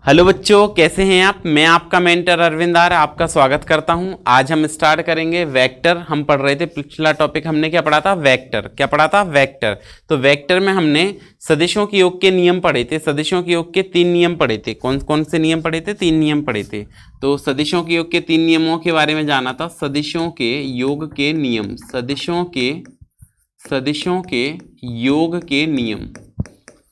Hello बच्चों, कैसे हैं आप। मैं आपका मेंटर अरविंद आर आपका स्वागत करता हूं। आज हम स्टार्ट करेंगे वेक्टर। हम पढ़ रहे थे, पिछला टॉपिक हमने क्या पढ़ा था, वेक्टर। क्या पढ़ा था, वेक्टर। तो वेक्टर में हमने सदिशों के योग के नियम पढ़े थे। सदिशों के योग के 3 नियम पढ़े थे। कौन कौन से नियम पढ़े थे, 3 नियम पढ़े थे। तो सदिशों के योग के 3 नियमों के बारे में जाना था। सदिशों के योग के नियम, सदिशों के योग के नियम,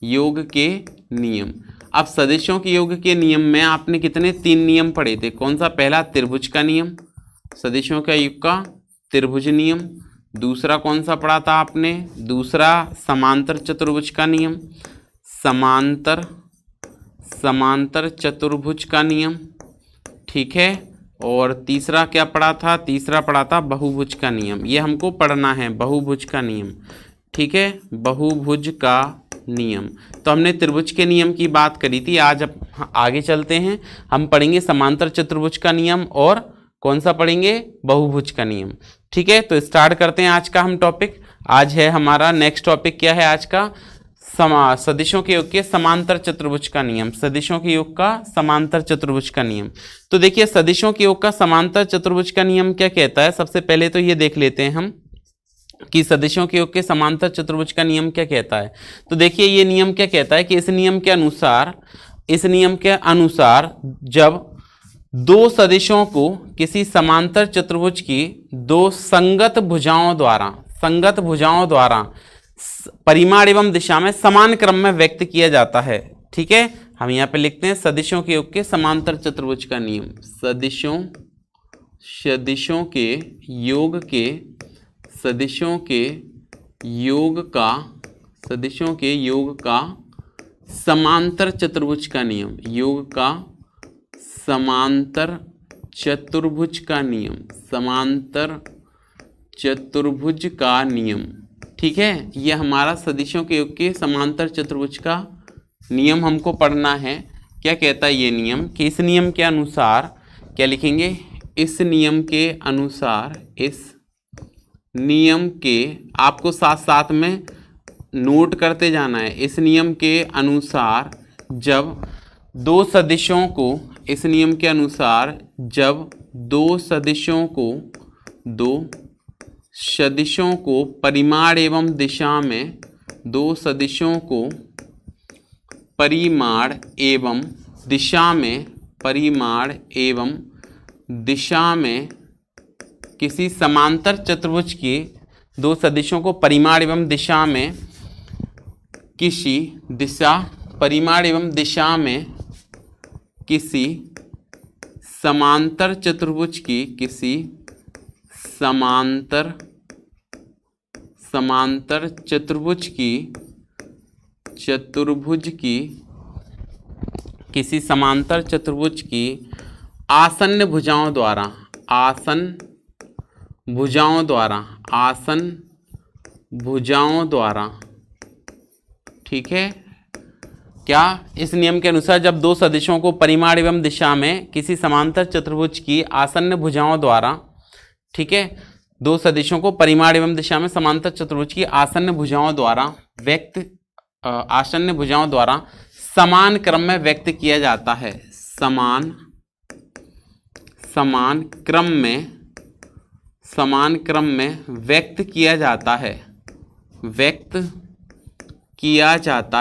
योग के नियम। अब सदिशों के योग के नियम में आपने कितने 3 नियम पढ़े थे। कौन सा, पहला त्रिभुज का नियम, सदिशों का योग का त्रिभुज नियम। दूसरा कौन सा पढ़ा था आपने, दूसरा समांतर चतुर्भुज का नियम, समांतर चतुर्भुज का नियम, ठीक है। और तीसरा क्या पढ़ा था, तीसरा पढ़ा था बहुभुज का नियम। ये हमको पढ़ना है, बहुभुज का नियम, ठीक है, बहुभुज का नियम। तो हमने त्रिभुज के नियम की बात करी थी। आज अब आगे चलते हैं, हम पढ़ेंगे समांतर चतुर्भुज का नियम और कौन सा पढ़ेंगे, बहुभुज का नियम, ठीक है। तो स्टार्ट करते हैं आज का हम टॉपिक। आज है हमारा नेक्स्ट टॉपिक, क्या है आज का, सदिशों के योग के समांतर चतुर्भुज का नियम। सदिशों के योग का समांतर चतुर्भुज का नियम। तो देखिए, सदिशों के योग का समांतर चतुर्भुज का नियम क्या कहता है। सबसे पहले तो ये देख लेते हैं हम कि सदिशों के योग के समांतर चतुर्भुज का नियम क्या कहता है। तो देखिए, ये नियम क्या कहता है कि इस नियम के अनुसार जब दो सदिशों को किसी समांतर चतुर्भुज की दो संगत भुजाओं द्वारा परिमाण एवं दिशा में समान क्रम में व्यक्त किया जाता है, ठीक है। हम यहाँ पे लिखते हैं सदिशों के योग के समांतर चतुर्भुज का नियम। सदिशों के योग का समांतर चतुर्भुज का नियम, समांतर चतुर्भुज का नियम, ठीक है। ये हमारा सदिशों के योग के समांतर चतुर्भुज का नियम हमको पढ़ना है। क्या कहता है ये नियम कि इस नियम के अनुसार क्या लिखेंगे, इस नियम के आपको साथ साथ में नोट करते जाना है। इस नियम के अनुसार जब दो सदिशों को परिमाण एवं दिशा में, परिमाण एवं दिशा में किसी समांतर चतुर्भुज की दो सदिशों को परिमाण एवं दिशा में किसी समांतर चतुर्भुज की आसन्न भुजाओं द्वारा, ठीक है। क्या, इस नियम के अनुसार जब दो सदिशों को परिमाण एवं दिशा में किसी समांतर चतुर्भुज की आसन्न भुजाओं द्वारा, ठीक है, दो सदिशों को परिमाण एवं दिशा में समांतर चतुर्भुज की आसन्न भुजाओं द्वारा समान क्रम में व्यक्त किया जाता है। समान क्रम में व्यक्त किया जाता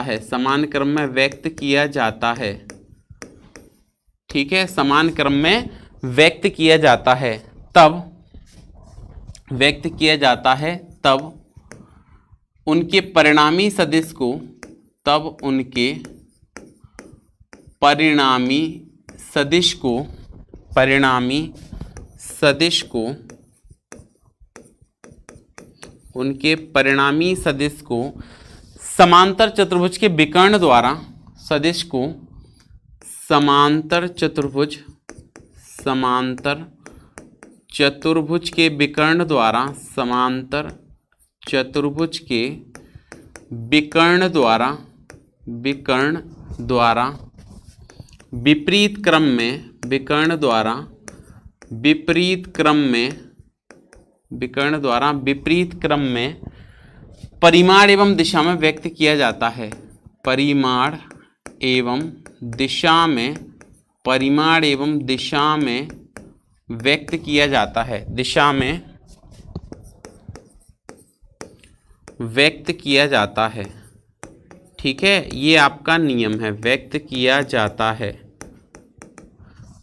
है, समान क्रम में व्यक्त किया जाता है, ठीक है। समान क्रम में व्यक्त किया जाता है तब उनके परिणामी सदिश को समांतर चतुर्भुज के विकर्ण द्वारा, समांतर चतुर्भुज के विकर्ण द्वारा विपरीत क्रम में परिमाण एवं दिशा में व्यक्त किया जाता है। परिमाण एवं दिशा में, परिमाण एवं दिशा में व्यक्त किया जाता है, दिशा में व्यक्त किया जाता है। ठीक है, ये आपका नियम है, व्यक्त किया जाता है।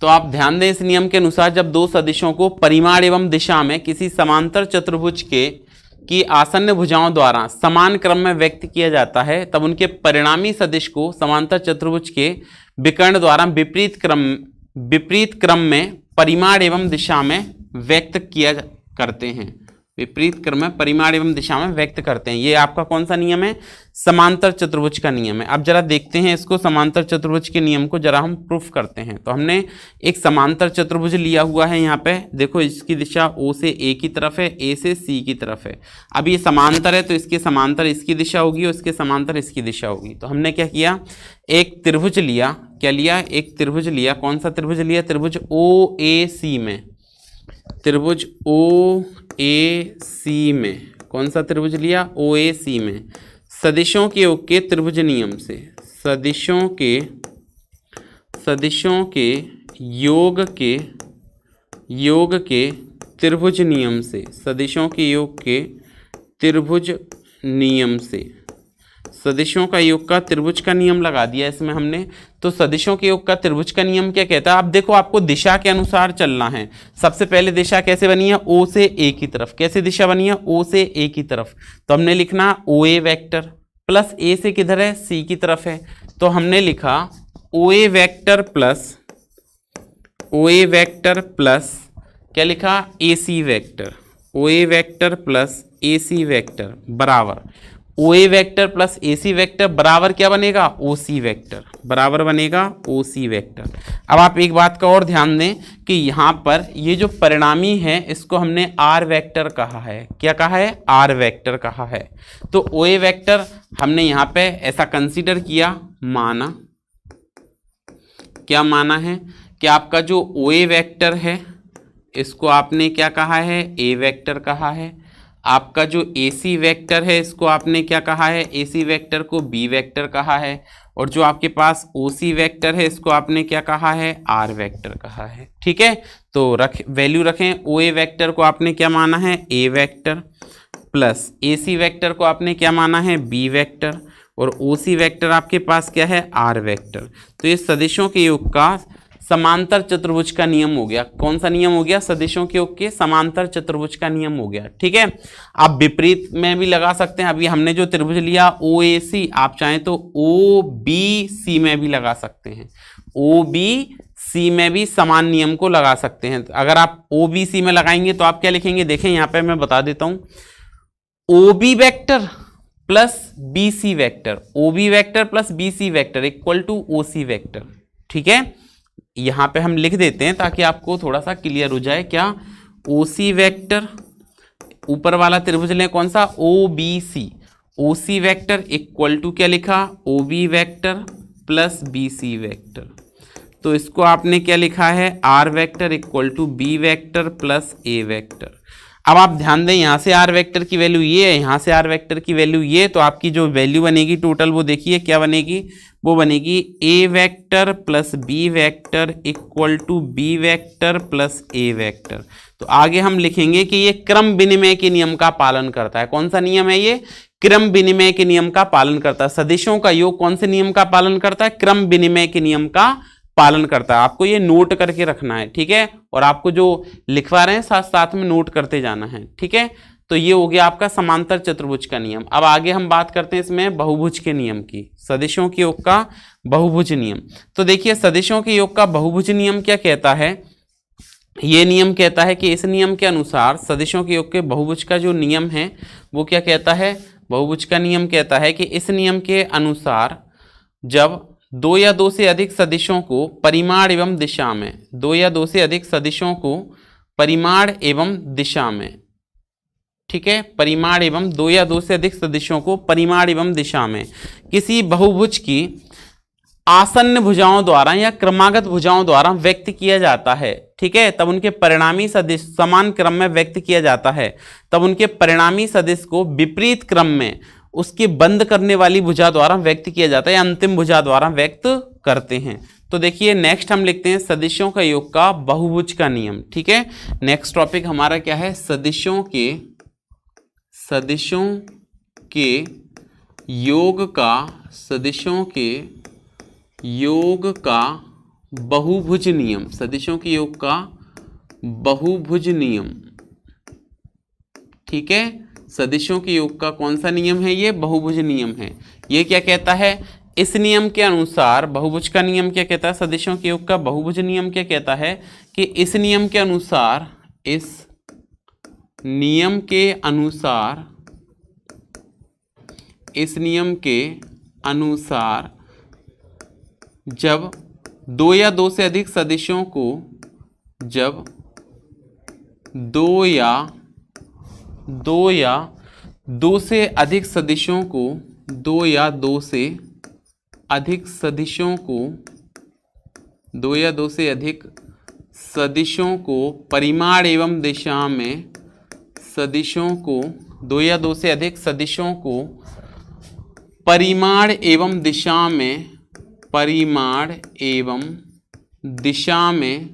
तो आप ध्यान दें, इस नियम के अनुसार जब दो सदिशों को परिमाण एवं दिशा में किसी समांतर चतुर्भुज की आसन्न भुजाओं द्वारा समान क्रम में व्यक्त किया जाता है, तब उनके परिणामी सदिश को समांतर चतुर्भुज के विकर्ण द्वारा विपरीत क्रम में परिमाण एवं दिशा में व्यक्त किया करते हैं, विपरीत क्रम में परिमाण एवं दिशा में व्यक्त करते हैं। ये आपका कौन सा नियम है? समांतर चतुर्भुज का नियम है। अब जरा देखते हैं इसको, समांतर चतुर्भुज के नियम को जरा हम प्रूफ करते हैं। तो हमने एक समांतर चतुर्भुज लिया हुआ है, यहाँ पे देखो इसकी दिशा O से A की तरफ है, A से C की तरफ है। अब ये समांतर है तो इसके समांतर इसकी दिशा होगी और इसके समांतर इसकी दिशा होगी। तो हमने क्या किया, एक त्रिभुज लिया, क्या लिया, एक त्रिभुज लिया। कौन सा त्रिभुज लिया? त्रिभुज OAC में, त्रिभुज OAC में, कौन सा त्रिभुज लिया? OAC में सदिशों के योग के त्रिभुज नियम से, सदिशों के योग के त्रिभुज नियम से, सदिशों के योग के त्रिभुज नियम से, सदिशों का योग का त्रिभुज का नियम लगा दिया इसमें हमने। तो सदिशों के योग का त्रिभुज का नियम क्या कहता है? अब देखो आपको दिशा के अनुसार चलना है। सबसे पहले दिशा कैसे बनी है? O से A की तरफ। कैसे दिशा बनी है? O से A की तरफ। तो हमने लिखना OA वेक्टर प्लस A से किधर है? C की तरफ है। तो हमने लिखा OA वेक्टर प्लस क्या लिखा? AC vector, OA vector plus AC vector बराबर OA vector plus AC vector बराबर क्या बनेगा? OC वेक्टर, बराबर बनेगा OC वेक्टर। अब आप एक बात का और ध्यान दें कि यहाँ पर ये जो परिणामी है इसको हमने R वेक्टर कहा है। क्या कहा है? R वेक्टर कहा है। तो OA वेक्टर हमने यहाँ पे ऐसा कंसीडर किया, माना, क्या माना है कि आपका जो OA वेक्टर है इसको आपने क्या कहा है? A वेक्टर कहा है। आपका जो AC वेक्टर है इसको आपने क्या कहा है? AC वेक्टर को B वेक्टर कहा है। और जो आपके पास OC वेक्टर है इसको आपने क्या कहा है? R वेक्टर कहा है। ठीक है, तो वैल्यू रखें। OA वेक्टर को आपने क्या माना है? A vector plus AC vector को आपने क्या माना है? B वेक्टर, और OC वेक्टर आपके पास क्या है? R vector. तो ये सदिशों के योग का समांतर चतुर्भुज का नियम हो गया। कौन सा नियम हो गया? सदिशों के योग के समांतर चतुर्भुज का नियम हो गया। ठीक है, आप विपरीत में भी लगा सकते हैं। अभी हमने जो त्रिभुज लिया OAC, आप चाहें तो OBC में भी लगा सकते हैं, OBC में भी समान नियम को लगा सकते हैं। अगर आप OBC में लगाएंगे तो आप क्या लिखेंगे? देखें यहाँ पे मैं बता देता हूं, OB vector plus BC vector, OB vector plus BC vector equal to OC vector. ठीक है, यहां पे हम लिख देते हैं ताकि आपको थोड़ा सा क्लियर हो जाए। क्या? OC वेक्टर, ऊपर वाला त्रिभुज लें कौन सा? OBC, OC vector equal to क्या लिखा? OB vector plus BC vector. तो इसको आपने क्या लिखा है? R vector equal to B vector plus A vector. अब आप ध्यान दें, यहाँ से R वेक्टर की वैल्यू ये है, यहाँ से R वेक्टर की वैल्यू ये, तो आपकी जो वैल्यू बनेगी टोटल वो देखिए क्या बनेगी? वो बनेगी A vector plus B vector equal to B vector plus A vector. तो आगे हम लिखेंगे कि ये क्रम विनिमय के नियम का पालन करता है। कौन सा नियम है ये? क्रम विनिमय के नियम का पालन करता है। सदिशों का योग कौन से नियम का पालन करता है? क्रम विनिमय के नियम का पालन करता है। आपको ये नोट करके रखना है। ठीक है, और आपको जो लिखवा रहे हैं साथ साथ में नोट करते जाना है। ठीक है, तो ये हो गया आपका समांतर चतुर्भुज का नियम। अब आगे हम बात करते हैं इसमें बहुभुज के नियम की, सदिशों के योग का बहुभुज नियम। तो देखिए सदिशों के योग का बहुभुज नियम क्या कहता है? ये नियम कहता है कि इस नियम के अनुसार सदिशों के योग के बहुभुज का जो नियम है वो क्या कहता है? बहुभुज का नियम कहता है कि इस नियम के अनुसार जब दो या दो से अधिक सदिशों को परिमाण एवं दिशा में, दो या दो से अधिक सदिशों को परिमाण एवं दिशा में, ठीक है, परिमाण एवं दो या दो से अधिक सदिशों को परिमाण एवं दिशा में किसी बहुभुज की आसन्न भुजाओं द्वारा या क्रमागत भुजाओं द्वारा व्यक्त किया जाता है। ठीक है, तब उनके परिणामी सदिश समान क्रम में व्यक्त किया जाता है। तब उनके परिणामी सदिश को विपरीत क्रम में उसके बंद करने वाली भुजा द्वारा व्यक्त किया जाता है, अंतिम भुजा द्वारा व्यक्त करते हैं। तो देखिए नेक्स्ट हम लिखते हैं सदिशों का योग का बहुभुज का नियम। ठीक है, नेक्स्ट टॉपिक हमारा क्या है, सदिशों के योग का बहुभुज नियम, सदिशों के योग का बहुभुज नियम। ठीक है, सदिशों के योग का कौन सा नियम है, ये बहुभुज नियम है। ये क्या कहता है, इस नियम के अनुसार, बहुभुज का नियम क्या कहता है, सदिशों के योग का बहुभुज नियम क्या कहता है कि इस नियम के अनुसार जब दो या दो से अधिक सदिशों को, दो या दो से अधिक सदिशों को परिमाण एवं दिशा में, परिमाण एवं दिशा में,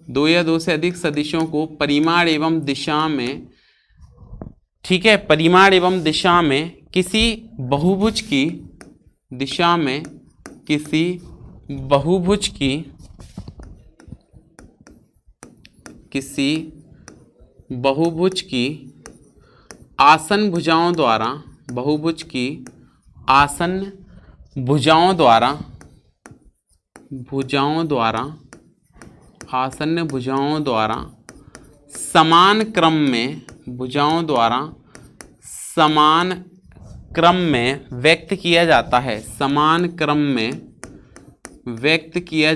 दो या दो से अधिक सदिशों को परिमाण एवं दिशा में, ठीक है, परिमाण एवं दिशा में किसी बहुभुज की आसन भुजाओं द्वारा समान क्रम में व्यक्त किया जाता है, समान क्रम में व्यक्त किया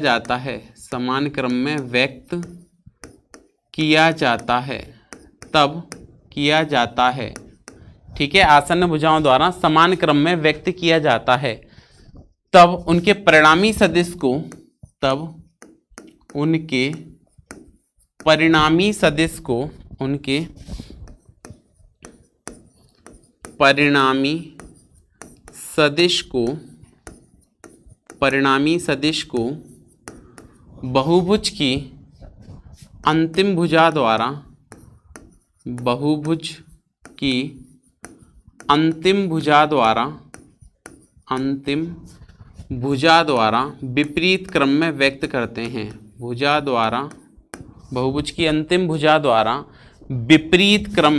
जाता है, तब किया जाता है। ठीक है, आसन्न भुजाओं द्वारा समान क्रम में व्यक्त किया जाता है, तब उनके परिणामी सदिश को, उनके परिणामी सदिश को बहुभुज की अंतिम भुजा द्वारा, विपरीत क्रम में व्यक्त करते हैं। बहुभुज की अंतिम भुजा द्वारा विपरीत क्रम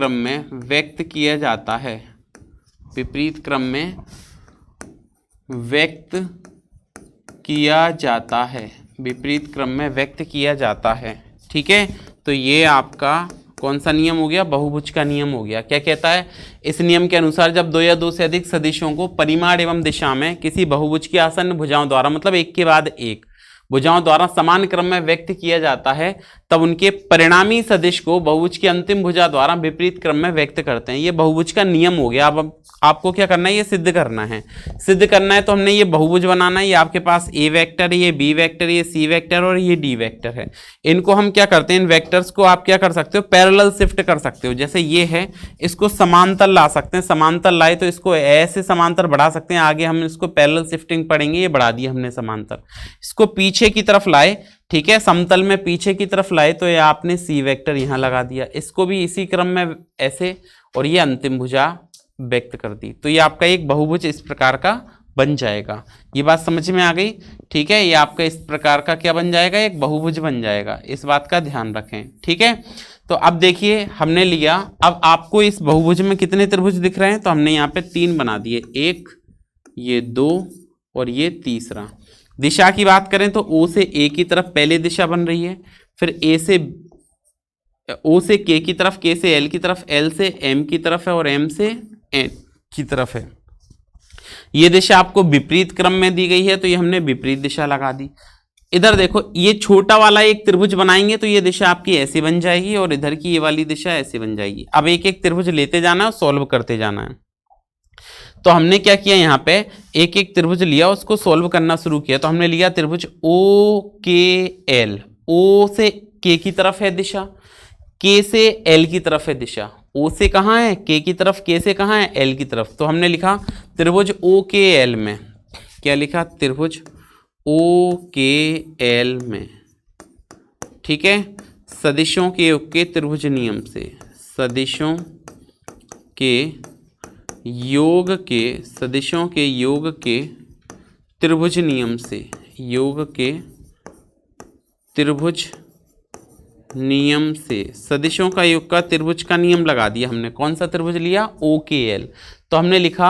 में व्यक्त किया जाता है, ठीक है, तो ये आपका कौन सा नियम हो गया, बहुभुज का नियम हो गया। क्या कहता है, इस नियम के अनुसार जब दो या दो से अधिक सदिशों को परिमाण एवं दिशा में किसी बहुभुज की आसन्न भुजाओं द्वारा, मतलब एक के बाद एक भुजाओं द्वारा समान क्रम में व्यक्त किया जाता है, तब उनके परिणामी सदिश को बहुभुज की अंतिम भुजा द्वारा विपरीत क्रम में व्यक्त करते हैं। ये बहुभुज का नियम हो गया। अब आपको क्या करना है, ये सिद्ध करना है। तो हमने ये बहुभुज बनाना है। ये आपके पास ए वेक्टर है, ये बी वेक्टर, ये सी वेक्टर और ये डी वेक्टर है। इनको हम क्या करते हैं, इन वेक्टर्स को आप क्या कर सकते हो, पैरेलल शिफ्ट कर सकते हो। जैसे ये है, इसको समांतर ला सकते हैं, समांतर लाए तो इसको ऐसे समांतर बढ़ा सकते हैं। आगे हम इसको पैरेलल शिफ्टिंग पढ़ेंगे, ये बढ़ा दिया हमने समांतर। इसको पीछे की तरफ लाए, ठीक है, समतल में पीछे की तरफ लाए तो ये आपने सी वेक्टर यहां लगा दिया। इसको भी इसी क्रम में ऐसे, और ये अंतिम भुजा व्यक्त कर दी। तो ये आपका एक बहुभुज इस प्रकार का बन जाएगा। ये बात समझ में आ गई, ठीक है। ये आपका इस प्रकार का क्या बन जाएगा, एक बहुभुज बन जाएगा। इस बात का ध्यान रखें, ठीक है। तो अब देखिए हमने लिया, अब आपको इस बहुभुज में कितने त्रिभुज दिख रहे हैं, तो हमने यहाँ पे 3 बना दिए, एक, ये 2 और ये तीसरा। दिशा की बात करें तो ओ से ए की तरफ पहले दिशा बन रही है, फिर ओ से के की तरफ, के से एल की तरफ, एल से एम की तरफ है और एम से एन की तरफ है। ये दिशा आपको विपरीत क्रम में दी गई है, तो ये हमने विपरीत दिशा लगा दी। इधर देखो, ये छोटा वाला एक त्रिभुज बनाएंगे तो ये दिशा आपकी ऐसी बन जाएगी और इधर की ये वाली दिशा ऐसी बन जाएगी। अब एक एक त्रिभुज लेते जाना है और सॉल्व करते जाना है। तो हमने क्या किया, यहाँ पे एक एक त्रिभुज लिया, उसको सॉल्व करना शुरू किया। तो हमने लिया त्रिभुज ओ के एल, ओ से के की तरफ है दिशा, के से एल की तरफ है दिशा। ओ से कहाँ है, के की तरफ, के से कहाँ है, एल की तरफ। तो हमने लिखा त्रिभुज ओ के एल में, क्या लिखा, त्रिभुज ओ के एल में, ठीक है, सदिशों के योग के त्रिभुज नियम से, सदिशों के योग के, सदिशों के योग के त्रिभुज नियम से, योग के त्रिभुज नियम से, सदिशों का योग का त्रिभुज का नियम लगा दिया हमने। कौन सा त्रिभुज लिया, ओ के एल। तो हमने लिखा,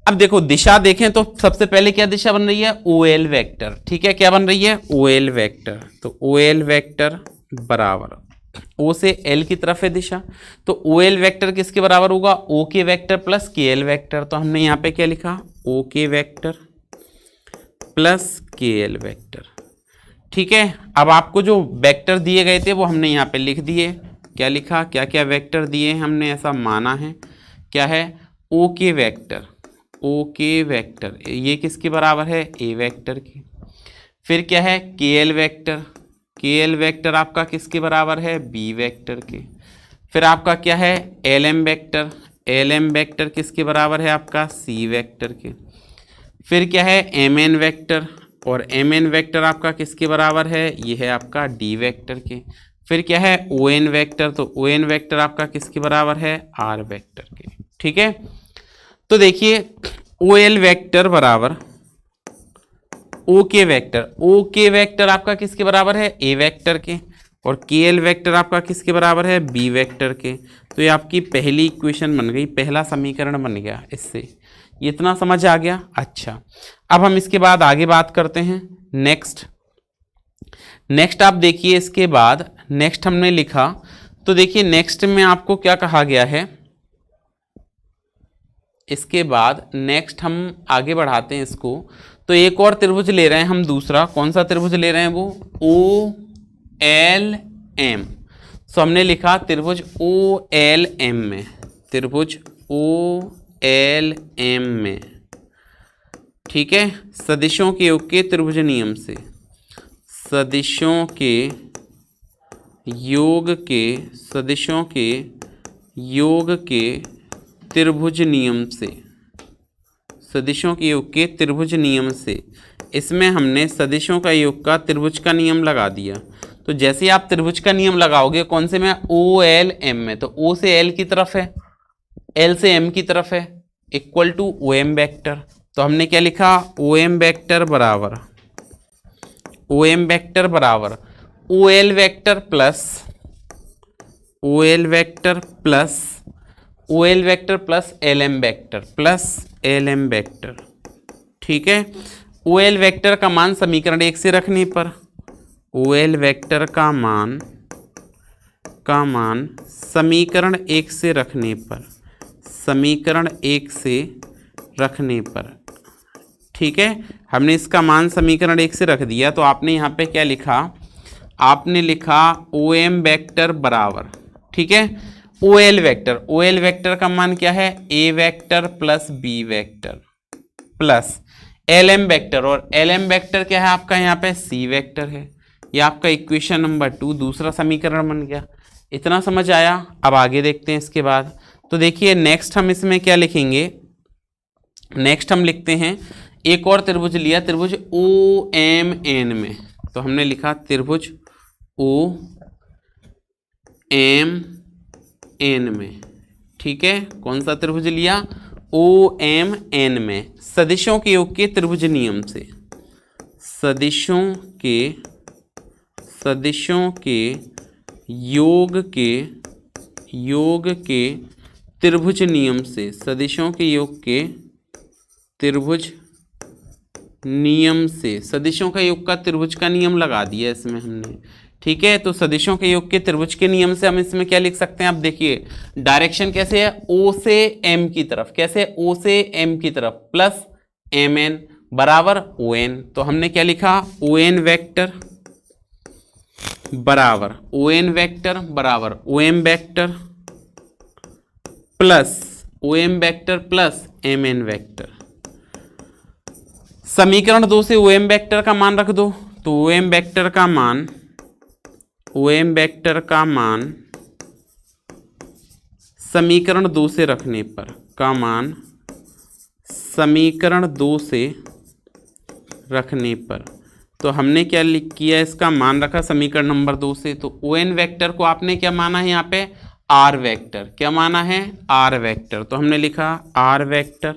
अब देखो दिशा देखें तो सबसे पहले क्या दिशा बन रही है, ओ एल वैक्टर, ठीक है, क्या बन रही है, ओ एल वैक्टर। तो ओ एल वैक्टर बराबर ओ से एल की तरफ है दिशा, तो ओ एल वैक्टर किसके बराबर होगा, ओ के वैक्टर प्लस के एल वैक्टर। तो हमने यहाँ पे क्या लिखा, ओ के वैक्टर प्लस के एल वैक्टर, ठीक है। अब आपको जो वेक्टर दिए गए थे वो हमने यहाँ पे लिख दिए, क्या लिखा, क्या क्या वेक्टर दिए हमने, ऐसा माना है, क्या है, ओ के वैक्टर, ओ के वैक्टर ये किसके बराबर है, ए वैक्टर की। फिर क्या है, के एल वैक्टर, के एल वैक्टर आपका किसके बराबर है, बी वैक्टर के। फिर आपका क्या है, L M vector, L M vector किसके बराबर है आपका, सी वैक्टर के। फिर क्या है, एम एन वैक्टर, और एम एन वैक्टर आपका किसके बराबर है, ये है आपका डी वैक्टर के। फिर क्या है, ओ एन वैक्टर, तो ओ एन वैक्टर आपका किसके बराबर है, आर वैक्टर के, ठीक है। तो देखिए ओ एल वैक्टर बराबर ओ के वैक्टर, ओ के वैक्टर आपका किसके बराबर है, ए वैक्टर के, और के एल वैक्टर आपका किसके बराबर है, बी वैक्टर के। तो ये आपकी पहली इक्वेशन बन गई, पहला समीकरण बन गया इससे। ये इतना समझ आ गया। अच्छा, अब हम इसके बाद आगे बात करते हैं। नेक्स्ट आप देखिए, इसके बाद नेक्स्ट हमने लिखा, तो देखिए नेक्स्ट में आपको क्या कहा गया है। इसके बाद नेक्स्ट हम आगे बढ़ाते हैं इसको, तो एक और त्रिभुज ले रहे हैं हम, दूसरा कौन सा त्रिभुज ले रहे हैं, वो ओ एल एम। सो हमने लिखा त्रिभुज ओ एल एम में, त्रिभुज ओ एल एम में, ठीक है, सदिशों के योग के त्रिभुज नियम से, सदिशों के योग के, सदिशों के योग के त्रिभुज नियम से, सदिशों के योग के त्रिभुज नियम से, इसमें हमने सदिशों का योग का त्रिभुज का नियम लगा दिया। तो जैसे ही आप त्रिभुज का नियम लगाओगे, कौन से में, ओ एल एम में, तो ओ से एल की तरफ है, एल से एम की तरफ है, equal to O M vector. तो हमने क्या लिखा, ओ एम वैक्टर बराबर, ओ एम वैक्टर बराबर O L vector plus, O L vector plus, O L vector plus L M vector, plus L M vector, ठीक है। ओ एल वैक्टर का मान समीकरण 1 से रखने पर, ओ एल वैक्टर का मान समीकरण 1 से रखने पर, समीकरण 1 से रखने पर, ठीक है, हमने इसका मान समीकरण 1 से रख दिया। तो आपने यहाँ पे क्या लिखा, आपने लिखा ओ एम वैक्टर बराबर, ठीक है, O L vector, O L vector का मान क्या है, A vector plus B vector plus L M vector, और एल एम वैक्टर क्या है आपका यहाँ पे, सी वैक्टर है। ये आपका इक्वेशन नंबर 2 दूसरा समीकरण बन गया। इतना समझ आया। अब आगे देखते हैं इसके बाद। तो देखिए नेक्स्ट हम इसमें क्या लिखेंगे, नेक्स्ट हम लिखते हैं, एक और त्रिभुज लिया, त्रिभुज ओ एम एन में। तो हमने लिखा त्रिभुज ओ एम एन में, ठीक है, कौन सा त्रिभुज लिया, ओ एम एन में, सदिशों के योग के त्रिभुज नियम से, सदिशों के योग के त्रिभुज नियम से, सदिशों के योग के त्रिभुज नियम से, सदिशों का योग का त्रिभुज का नियम लगा दिया इसमें हमने, ठीक है। तो सदिशों के योग के त्रिभुज के नियम से हम इसमें क्या लिख सकते हैं, आप देखिए डायरेक्शन कैसे है, ओ से एम की तरफ, कैसे, ओ से एम की तरफ, प्लस एम एन बराबर ओ एन। तो हमने क्या लिखा, ओ एन वैक्टर बराबर, ओ एन वैक्टर बराबर O M vector plus M N vector. समीकरण 2 से ओ एम वैक्टर का मान रख दो, तो ओ एम वैक्टर का मान OM वेक्टर का मान समीकरण 2 से रखने पर का मान समीकरण 2 से रखने पर, तो हमने क्या लिख किया, इसका मान रखा समीकरण नंबर 2 से। तो ON वेक्टर को आपने क्या माना है यहाँ पे, R वेक्टर। क्या माना है, R वेक्टर। तो हमने लिखा R वेक्टर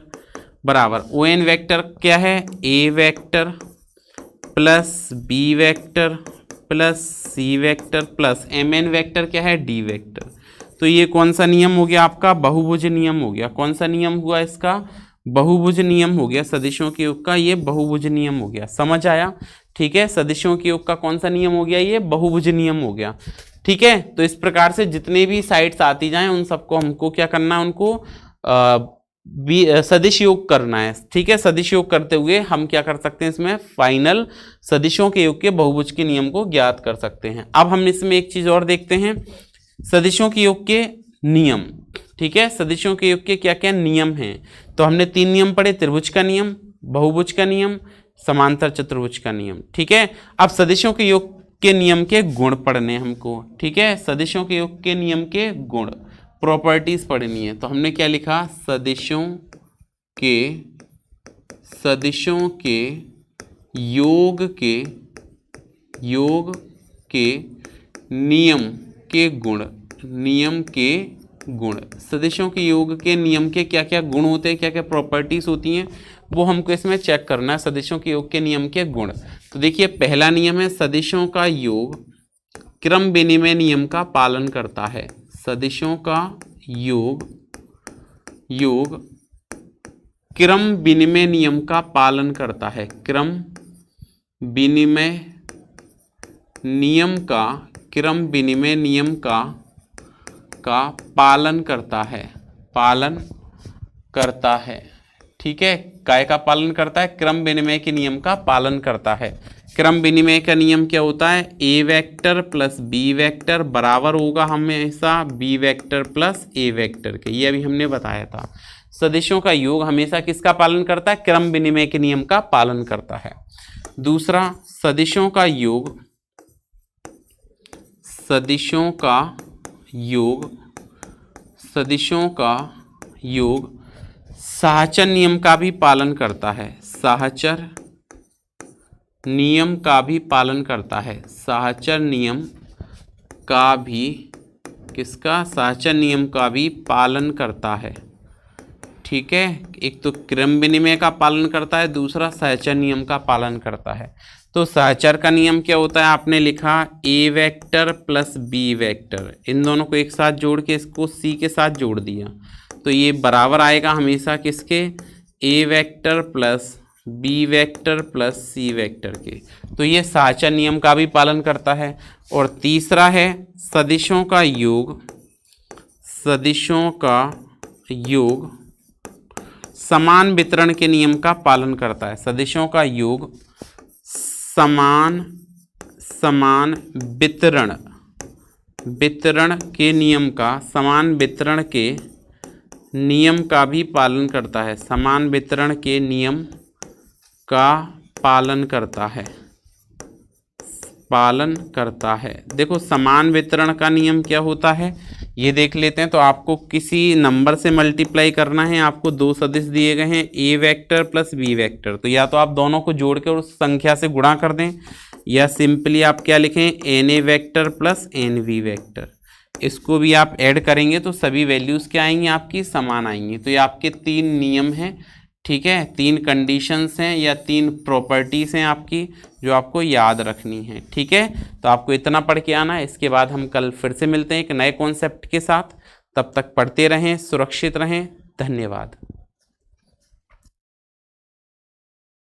बराबर ON वेक्टर क्या है, A vector plus B vector plus C vector plus MN vector क्या है, D वेक्टर। तो ये कौन सा नियम हो गया आपका, बहुभुज नियम हो गया। कौन सा नियम हुआ इसका, बहुभुज नियम हो गया। सदिशों के योग का ये बहुभुज नियम हो गया। समझ आया, ठीक है। सदिशों के योग का कौन सा नियम हो गया, ये बहुभुज नियम हो गया, ठीक है। तो इस प्रकार से जितने भी साइड्स आती जाएं उन सबको हमको क्या करना है, उनको सदिश योग करना है, ठीक है। सदिश योग करते हुए हम क्या कर सकते हैं, इसमें फाइनल सदिशों के योग के बहुभुज के नियम को ज्ञात कर सकते हैं। अब हम इसमें एक चीज और देखते हैं, सदिशों के योग के नियम, ठीक है। सदिशों के योग के क्या क्या नियम हैं, तो हमने 3 नियम पढ़े, त्रिभुज का नियम, बहुभुज का नियम, समांतर चतुर्भुज का नियम, ठीक है। अब सदिशों के योग के नियम के गुण पढ़ने हमको, ठीक है। सदिशों के योग के नियम के गुण, प्रॉपर्टीज पढ़नी है। तो हमने क्या लिखा, सदिशों के योग के नियम के गुण, सदिशों के योग के नियम के क्या क्या गुण होते हैं, क्या क्या प्रॉपर्टीज होती हैं, वो हमको इसमें चेक करना है। सदिशों के योग के नियम के गुण, तो देखिए पहला नियम है, सदिशों का योग क्रम विनिमय नियम का पालन करता है। सदिशों का योग क्रम विनिमय नियम का पालन करता है। क्रम विनिमय नियम का पालन करता है, ठीक है। काय का पालन करता है, क्रम विनिमय के नियम का पालन करता है। क्रम विनिमय का नियम क्या होता है, A vector plus B vector बराबर होगा हमेशा B vector plus A vector के। ये अभी हमने बताया था। सदिशों का योग हमेशा किसका पालन करता है, क्रम विनिमय के नियम का पालन करता है। दूसरा, सदिशों का योग साहचर नियम का भी पालन करता है। साहचर नियम का भी पालन करता है। साहचर नियम का भी किसका, साहचर नियम का भी पालन करता है, ठीक है। एक तो क्रम विनिमय का पालन करता है, दूसरा साहचर नियम का पालन करता है। तो साहचर का नियम क्या होता है, आपने लिखा A vector plus B vector, इन दोनों को एक साथ जोड़ के इसको C के साथ जोड़ दिया, तो ये बराबर आएगा हमेशा किसके, A vector plus B vector plus C vector के। तो ये साहचर नियम का भी पालन करता है। और तीसरा है, सदिशों का योग समान वितरण के नियम का पालन करता है। सदिशों का योग समान वितरण के नियम का भी पालन करता है। समान वितरण के नियम का पालन करता है। देखो समान वितरण का नियम क्या होता है, ये देख लेते हैं। तो आपको किसी नंबर से मल्टीप्लाई करना है, आपको 2 सदिश दिए गए हैं, A vector plus B vector. तो या तो आप दोनों को जोड़ के उस संख्या से गुणा कर दें, या सिंपली आप क्या लिखें, NA vector plus NB vector. इसको भी आप ऐड करेंगे तो सभी वैल्यूज़ क्या आएंगी, आपकी समान आएंगी। तो ये आपके 3 नियम हैं, ठीक है। 3 कंडीशंस हैं या 3 प्रॉपर्टीज़ हैं आपकी, जो आपको याद रखनी है, ठीक है। तो आपको इतना पढ़ के आना है। इसके बाद हम कल फिर से मिलते हैं एक नए कॉन्सेप्ट के साथ। तब तक पढ़ते रहें, सुरक्षित रहें। धन्यवाद।